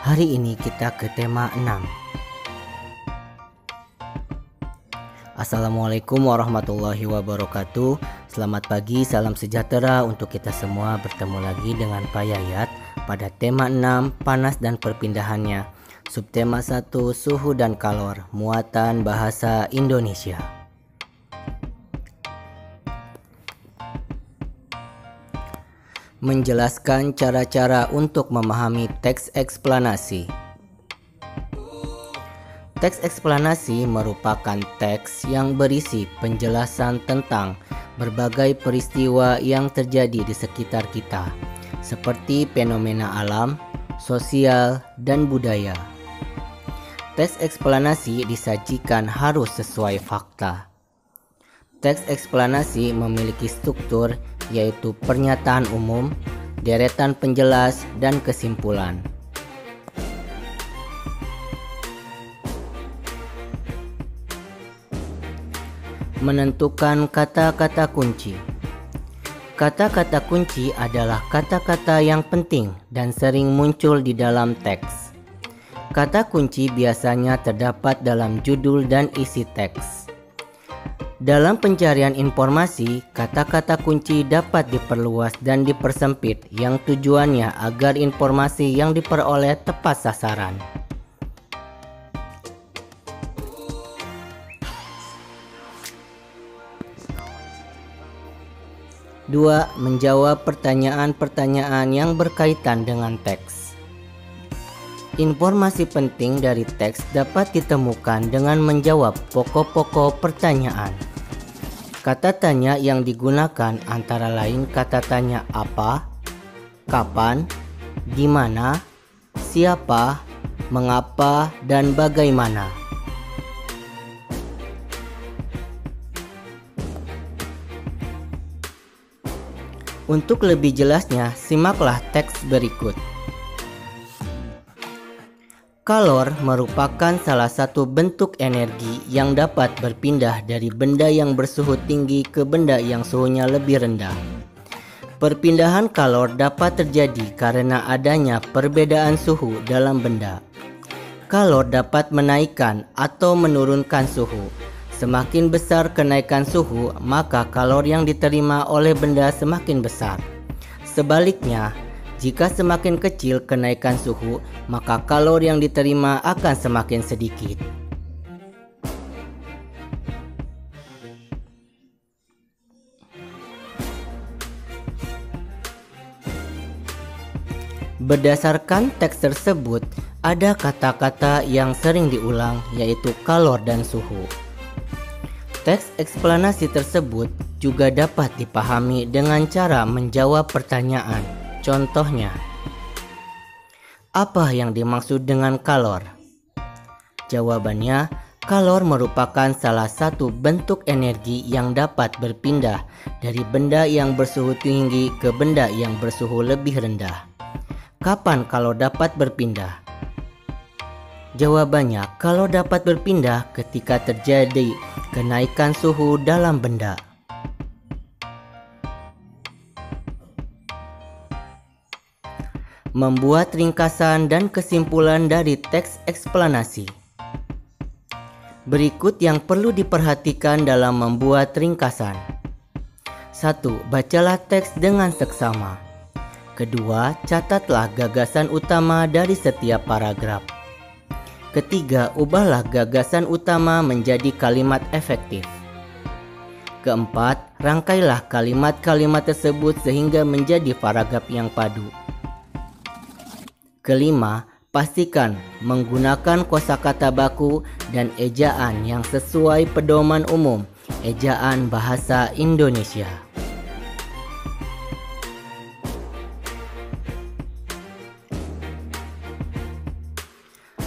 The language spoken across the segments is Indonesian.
Hari ini kita ke tema 6. Assalamualaikum warahmatullahi wabarakatuh. Selamat pagi, salam sejahtera untuk kita semua. Bertemu lagi dengan Pak Yayat pada tema 6, panas dan perpindahannya. Subtema 1, suhu dan kalor, muatan bahasa Indonesia. Menjelaskan cara-cara untuk memahami teks eksplanasi. Teks eksplanasi merupakan teks yang berisi penjelasan tentang berbagai peristiwa yang terjadi di sekitar kita, seperti fenomena alam, sosial, dan budaya. Teks eksplanasi disajikan harus sesuai fakta. Teks eksplanasi memiliki struktur yaitu pernyataan umum, deretan penjelas, dan kesimpulan. Menentukan kata-kata kunci. Kata-kata kunci adalah kata-kata yang penting dan sering muncul di dalam teks. Kata kunci biasanya terdapat dalam judul dan isi teks. Dalam pencarian informasi, kata-kata kunci dapat diperluas dan dipersempit yang tujuannya agar informasi yang diperoleh tepat sasaran. Dua, menjawab pertanyaan-pertanyaan yang berkaitan dengan teks. Informasi penting dari teks dapat ditemukan dengan menjawab pokok-pokok pertanyaan. Kata tanya yang digunakan antara lain kata tanya apa, kapan, di mana, siapa, mengapa, dan bagaimana. Untuk lebih jelasnya, simaklah teks berikut. Kalor merupakan salah satu bentuk energi yang dapat berpindah dari benda yang bersuhu tinggi ke benda yang suhunya lebih rendah. Perpindahan kalor dapat terjadi karena adanya perbedaan suhu dalam benda. Kalor dapat menaikkan atau menurunkan suhu. Semakin besar kenaikan suhu, maka kalor yang diterima oleh benda semakin besar. Sebaliknya, jika semakin kecil kenaikan suhu, maka kalor yang diterima akan semakin sedikit. Berdasarkan teks tersebut, ada kata-kata yang sering diulang, yaitu kalor dan suhu. Teks eksplanasi tersebut juga dapat dipahami dengan cara menjawab pertanyaan. Contohnya, apa yang dimaksud dengan kalor? Jawabannya, kalor merupakan salah satu bentuk energi yang dapat berpindah dari benda yang bersuhu tinggi ke benda yang bersuhu lebih rendah. Kapan kalor dapat berpindah? Jawabannya, kalor dapat berpindah ketika terjadi kenaikan suhu dalam benda. Membuat ringkasan dan kesimpulan dari teks eksplanasi. Berikut yang perlu diperhatikan dalam membuat ringkasan. 1. Bacalah teks dengan seksama. Kedua, catatlah gagasan utama dari setiap paragraf. Ketiga, ubahlah gagasan utama menjadi kalimat efektif. Keempat, rangkailah kalimat-kalimat tersebut sehingga menjadi paragraf yang padu. Kelima, pastikan menggunakan kosakata baku dan ejaan yang sesuai pedoman umum ejaan bahasa Indonesia.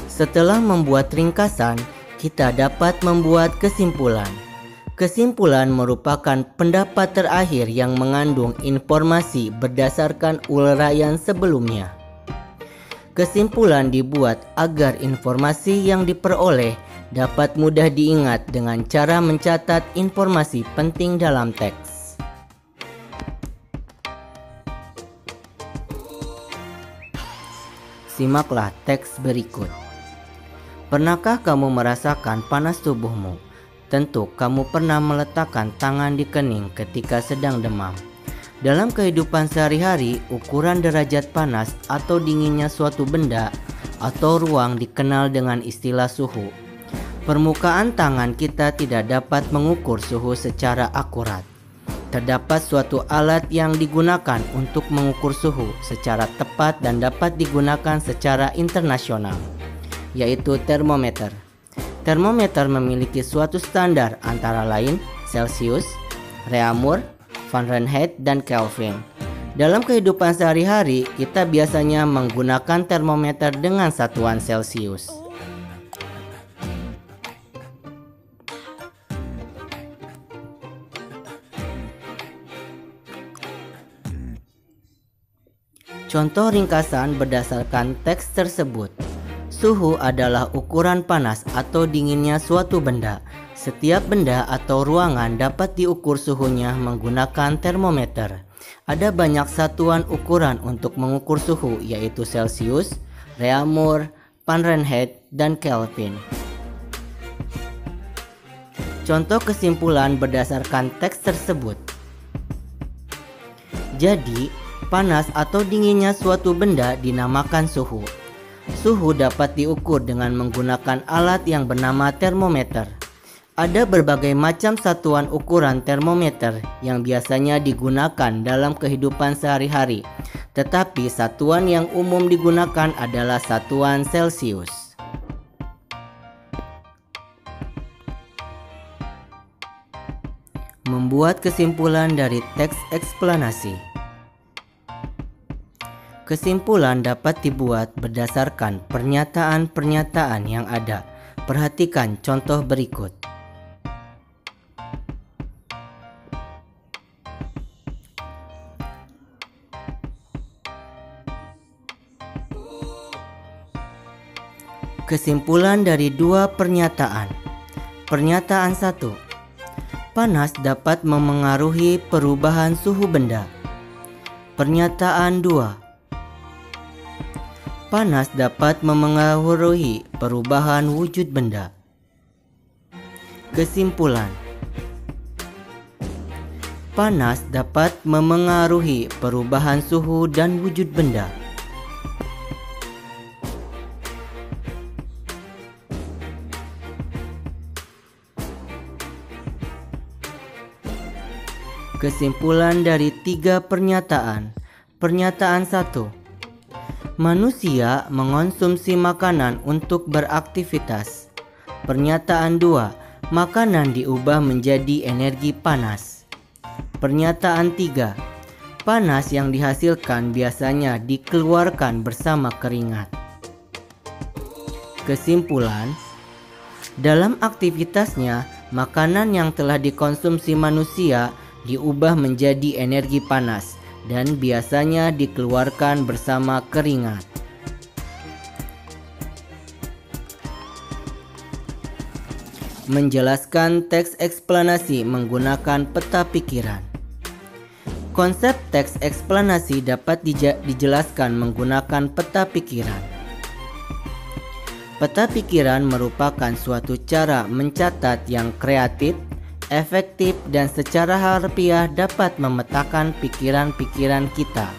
Setelah membuat ringkasan, kita dapat membuat kesimpulan. Kesimpulan merupakan pendapat terakhir yang mengandung informasi berdasarkan uraian sebelumnya. Kesimpulan dibuat agar informasi yang diperoleh dapat mudah diingat dengan cara mencatat informasi penting dalam teks. Simaklah teks berikut. Pernahkah kamu merasakan panas tubuhmu? Tentu kamu pernah meletakkan tangan di kening ketika sedang demam. Dalam kehidupan sehari-hari, ukuran derajat panas atau dinginnya suatu benda atau ruang dikenal dengan istilah suhu. Permukaan tangan kita tidak dapat mengukur suhu secara akurat. Terdapat suatu alat yang digunakan untuk mengukur suhu secara tepat dan dapat digunakan secara internasional, yaitu termometer. Termometer memiliki suatu standar antara lain Celsius, Reaumur, Fahrenheit, dan Kelvin. Dalam kehidupan sehari-hari, kita biasanya menggunakan termometer dengan satuan Celsius. Contoh ringkasan berdasarkan teks tersebut. Suhu adalah ukuran panas atau dinginnya suatu benda. Setiap benda atau ruangan dapat diukur suhunya menggunakan termometer. Ada banyak satuan ukuran untuk mengukur suhu, yaitu Celsius, Reaumur, Fahrenheit, dan Kelvin. Contoh kesimpulan berdasarkan teks tersebut. Jadi, panas atau dinginnya suatu benda dinamakan suhu. Suhu dapat diukur dengan menggunakan alat yang bernama termometer. Ada berbagai macam satuan ukuran termometer yang biasanya digunakan dalam kehidupan sehari-hari, tetapi satuan yang umum digunakan adalah satuan Celsius. Membuat kesimpulan dari teks eksplanasi. Kesimpulan dapat dibuat berdasarkan pernyataan-pernyataan yang ada. Perhatikan contoh berikut. Kesimpulan dari dua pernyataan. Pernyataan 1. Panas dapat memengaruhi perubahan suhu benda. Pernyataan 2. Panas dapat memengaruhi perubahan wujud benda. Kesimpulan. Panas dapat memengaruhi perubahan suhu dan wujud benda. Kesimpulan dari tiga pernyataan. Pernyataan 1. Manusia mengonsumsi makanan untuk beraktivitas. Pernyataan 2. Makanan diubah menjadi energi panas. Pernyataan 3. Panas yang dihasilkan biasanya dikeluarkan bersama keringat. Kesimpulan. Dalam aktivitasnya, makanan yang telah dikonsumsi manusia diubah menjadi energi panas dan biasanya dikeluarkan bersama keringat. Menjelaskan teks eksplanasi menggunakan peta pikiran. Konsep teks eksplanasi dapat dijelaskan menggunakan peta pikiran. Peta pikiran merupakan suatu cara mencatat yang kreatif, efektif, dan secara harfiah dapat memetakan pikiran-pikiran kita.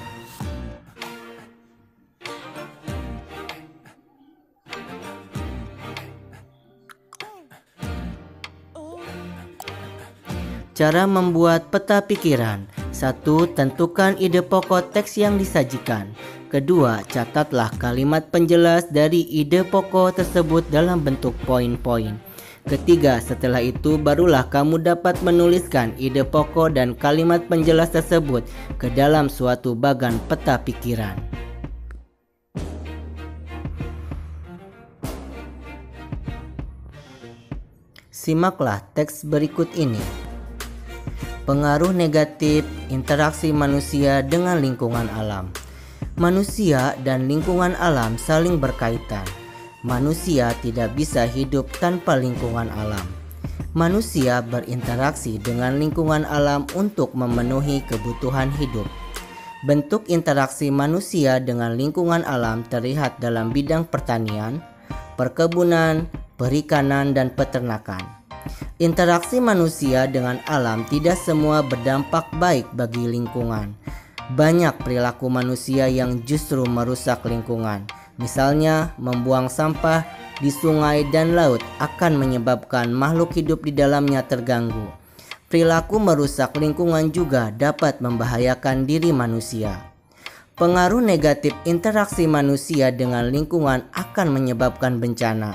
Cara membuat peta pikiran. 1. Tentukan ide pokok teks yang disajikan. 2. Catatlah kalimat penjelas dari ide pokok tersebut dalam bentuk poin-poin. 3. Setelah itu barulah kamu dapat menuliskan ide pokok dan kalimat penjelas tersebut ke dalam suatu bagan peta pikiran. Simaklah teks berikut ini. Pengaruh negatif interaksi manusia dengan lingkungan alam. Manusia dan lingkungan alam saling berkaitan. Manusia tidak bisa hidup tanpa lingkungan alam. Manusia berinteraksi dengan lingkungan alam untuk memenuhi kebutuhan hidup. Bentuk interaksi manusia dengan lingkungan alam terlihat dalam bidang pertanian, perkebunan, perikanan, dan peternakan. Interaksi manusia dengan alam tidak semua berdampak baik bagi lingkungan. Banyak perilaku manusia yang justru merusak lingkungan. Misalnya, membuang sampah di sungai dan laut akan menyebabkan makhluk hidup di dalamnya terganggu. Perilaku merusak lingkungan juga dapat membahayakan diri manusia. Pengaruh negatif interaksi manusia dengan lingkungan akan menyebabkan bencana.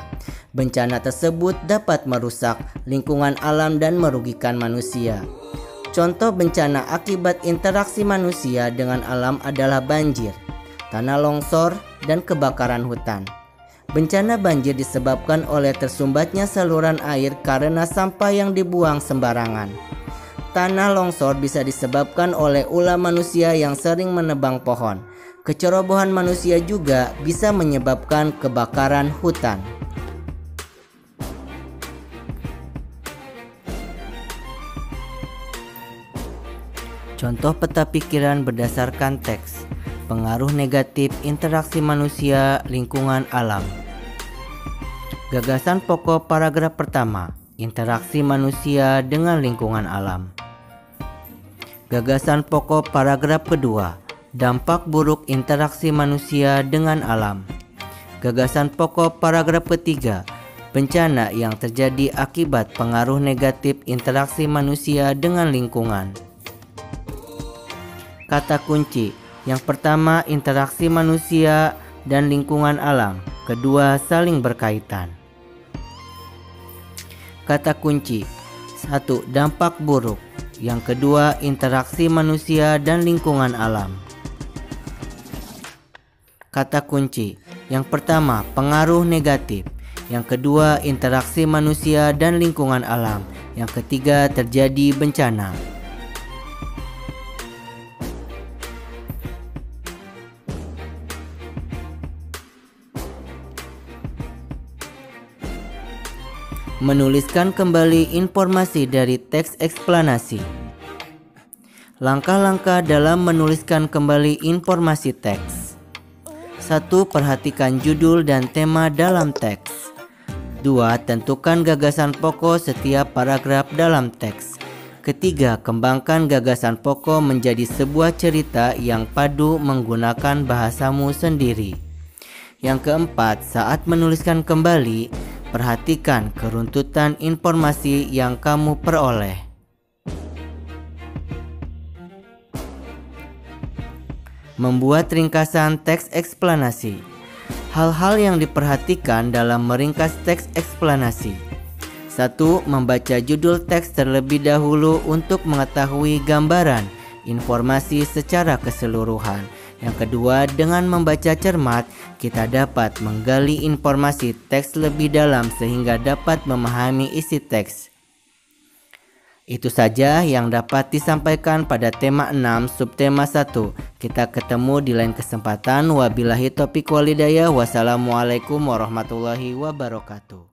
Bencana tersebut dapat merusak lingkungan alam dan merugikan manusia. Contoh bencana akibat interaksi manusia dengan alam adalah banjir, tanah longsor, dan kebakaran hutan. Bencana banjir disebabkan oleh tersumbatnya saluran air karena sampah yang dibuang sembarangan. Tanah longsor bisa disebabkan oleh ulah manusia yang sering menebang pohon. Kecerobohan manusia juga bisa menyebabkan kebakaran hutan. Contoh peta pikiran berdasarkan teks. Pengaruh negatif interaksi manusia lingkungan alam. Gagasan pokok paragraf pertama, interaksi manusia dengan lingkungan alam. Gagasan pokok paragraf kedua, dampak buruk interaksi manusia dengan alam. Gagasan pokok paragraf ketiga, bencana yang terjadi akibat pengaruh negatif interaksi manusia dengan lingkungan. Kata kunci. Yang pertama, interaksi manusia dan lingkungan alam. Kedua, saling berkaitan. Kata kunci. 1. Dampak buruk. Yang kedua, interaksi manusia dan lingkungan alam. Kata kunci. Yang pertama, pengaruh negatif. Yang kedua, interaksi manusia dan lingkungan alam. Yang ketiga, terjadi bencana. Menuliskan kembali informasi dari teks eksplanasi. Langkah-langkah dalam menuliskan kembali informasi teks. 1. Perhatikan judul dan tema dalam teks. 2. Tentukan gagasan pokok setiap paragraf dalam teks. Ketiga, kembangkan gagasan pokok menjadi sebuah cerita yang padu menggunakan bahasamu sendiri. Yang keempat, saat menuliskan kembali, perhatikan keruntutan informasi yang kamu peroleh. Membuat ringkasan teks eksplanasi. Hal-hal yang diperhatikan dalam meringkas teks eksplanasi. 1. Membaca judul teks terlebih dahulu untuk mengetahui gambaran informasi secara keseluruhan. Yang kedua, dengan membaca cermat, kita dapat menggali informasi teks lebih dalam sehingga dapat memahami isi teks. Itu saja yang dapat disampaikan pada tema 6 subtema 1. Kita ketemu di lain kesempatan. Wabillahi taufiq walhidayah. Wassalamualaikum warahmatullahi wabarakatuh.